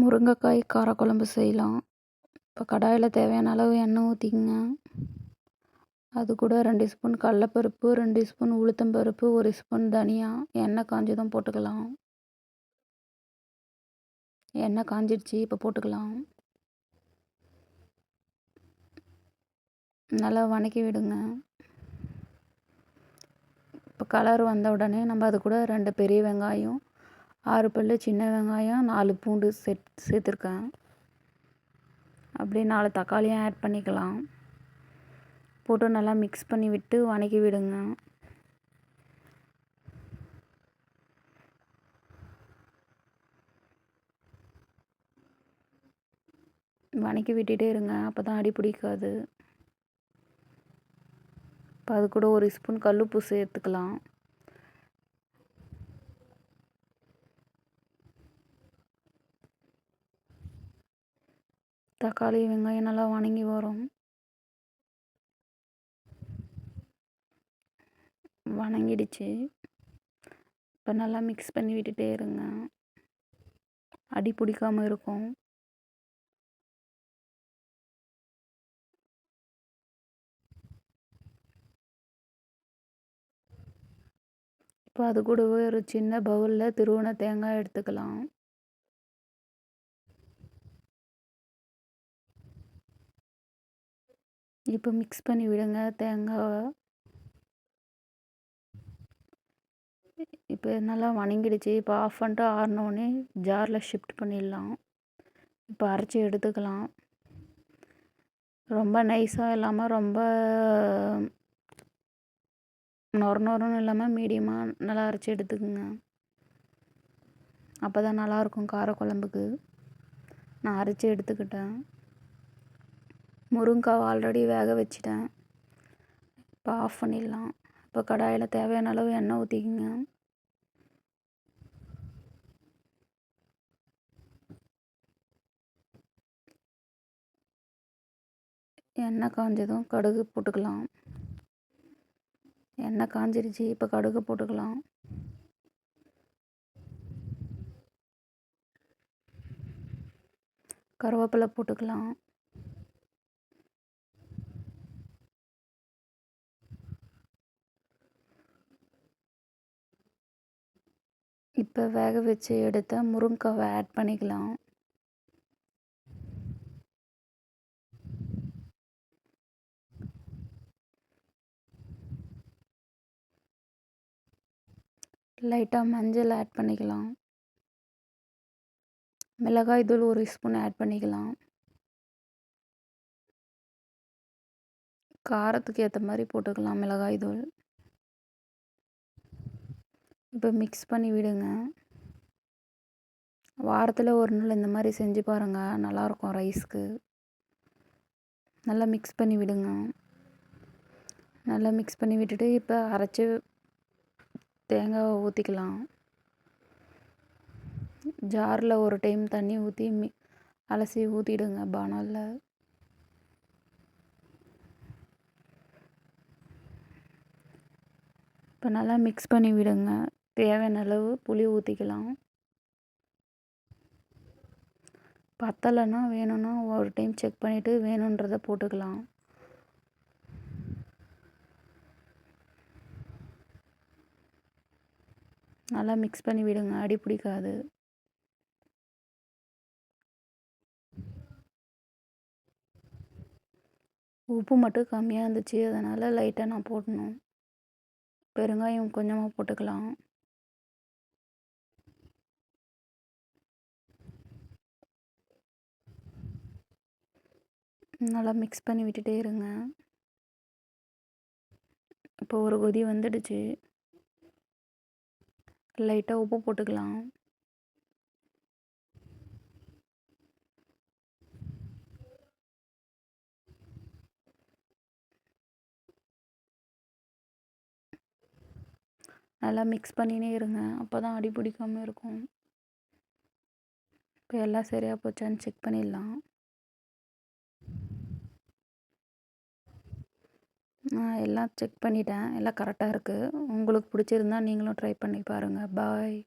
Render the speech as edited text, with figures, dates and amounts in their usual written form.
முருங்கைக்காய் காரக்குழம்பு செய்யலாம். இப்போ கடாயில் தேவையான அளவு எண்ணெய் ஊற்றிக்கங்க. அது கூட 2 ஸ்பூன் கடலப்பருப்பு, 2 ஸ்பூன் உளுத்தம்பருப்பு, 1 ஸ்பூன் தனியா. எண்ணெய் காஞ்சதும் போட்டுக்கலாம். எண்ணெய் காஞ்சிடுச்சு, இப்போ போட்டுக்கலாம். நல்லா வதக்கி விடுங்க. இப்போ கலர் வந்த உடனே நம்ம அது கூட 2 பெரிய வெங்காயம், 6 பல் சின்ன வெங்காயம், 4 பூண்டு சேர்த்துருக்கேன். அப்படியே 4 தக்காளியும் ஆட் பண்ணிக்கலாம். போட்டு நல்லா மிக்ஸ் பண்ணி விட்டு வதக்கி விடுங்க. வதக்கி விட்டுட்டே இருங்க, அப்போ தான் அடி பிடிக்காது. இப்போ அது கூட 1 ஸ்பூன் கல்லுப்பு சேர்த்துக்கலாம். தக்காளி வெங்காயம் நல்லா வதங்கி வரும். வதங்கிடுச்சு. இப்போ நல்லா மிக்ஸ் பண்ணி விட்டுட்டே இருங்க, அடி பிடிக்காமல் இருக்கும். இப்போ அது கூடவே ஒரு சின்ன பவுலில் துருவின தேங்காய் எடுத்துக்கலாம். இப்போ மிக்ஸ் பண்ணி விடுங்க தேங்காவை. இப்போ நல்லா வதங்கிடுச்சு. இப்போ ஆஃப் பண்ணிட்டு ஆறினோடனே ஜாரில் ஷிஃப்ட் பண்ணிடலாம். இப்போ அரைச்சி எடுத்துக்கலாம். ரொம்ப நைஸாக இல்லாமல் ரொம்ப நொரன்னு இல்லாமல் மீடியமாக நல்லா அரைச்சி எடுத்துக்கோங்க. அப்போ தான் நல்லாயிருக்கும் காரக்குழம்புக்கு. நான் அரைச்சி எடுத்துக்கிட்டேன். முருங்கைக்காவை ஆல்ரெடி வேக வச்சிட்டேன். இப்போ ஆஃப் பண்ணிடலாம். இப்போ கடாயில் தேவையான அளவு எண்ணெய் ஊற்றிக்கோங்க. எண்ணெய் காஞ்சதும் கடுகு போட்டுக்கலாம். எண்ணெய் காஞ்சிருச்சு, இப்போ கடுகு போட்டுக்கலாம். கருவேப்பிலை போட்டுக்கலாம். இப்போ வேக வச்சு எடுத்த முருங்கைக்காவை ஆட் பண்ணிக்கலாம். லைட்டாக மஞ்சள் ஆட் பண்ணிக்கலாம். மிளகாய் தூள் 1 ஸ்பூன் ஆட் பண்ணிக்கலாம். காரத்துக்கு ஏற்ற மாதிரி போட்டுக்கலாம் மிளகாய் தூள். இப்போ மிக்ஸ் பண்ணி விடுங்க. வாரத்தில் ஒரு நாள் இந்த மாதிரி செஞ்சு பாருங்கள், நல்லாயிருக்கும் ரைஸ்க்கு. நல்லா மிக்ஸ் பண்ணி விடுங்க. நல்லா மிக்ஸ் பண்ணி விட்டுட்டு இப்போ அரைச்சி தேங்காவை ஊற்றிக்கலாம். ஜாரில் ஒரு டைம் தண்ணி ஊற்றி அலசி ஊற்றிடுங்க பானலில். இப்போ நல்லா மிக்ஸ் பண்ணி விடுங்க. தேவையான அளவு புளி ஊற்றிக்கலாம். பத்தலைன்னா வேணும்னா ஒரு டைம் செக் பண்ணிவிட்டு வேணுன்றதை போட்டுக்கலாம். நல்லா மிக்ஸ் பண்ணி விடுங்க, அடி பிடிக்காது. உப்பு மட்டும் கம்மியாக இருந்துச்சு, அதனால் லைட்டாக நான் போடணும். பெருங்காயம் கொஞ்சமாக போட்டுக்கலாம். நல்லா மிக்ஸ் பண்ணி விட்டுட்டே இருங்க. இப்போ ஒரு கொதி வந்துடுச்சு. லைட்டாக உப்பு போட்டுக்கலாம். நல்லா மிக்ஸ் பண்ணினே இருங்க, அப்போ தான் அடி பிடிக்காமல் இருக்கும். இப்போ எல்லாம் சரியாக போச்சான்னு செக் பண்ணிடலாம். நான் எல்லாம் செக் பண்ணிட்டேன், எல்லாம் கரெக்டாக இருக்குது. உங்களுக்கு பிடிச்சிருந்தா நீங்களும் ட்ரை பண்ணி பாருங்கள். பாய்.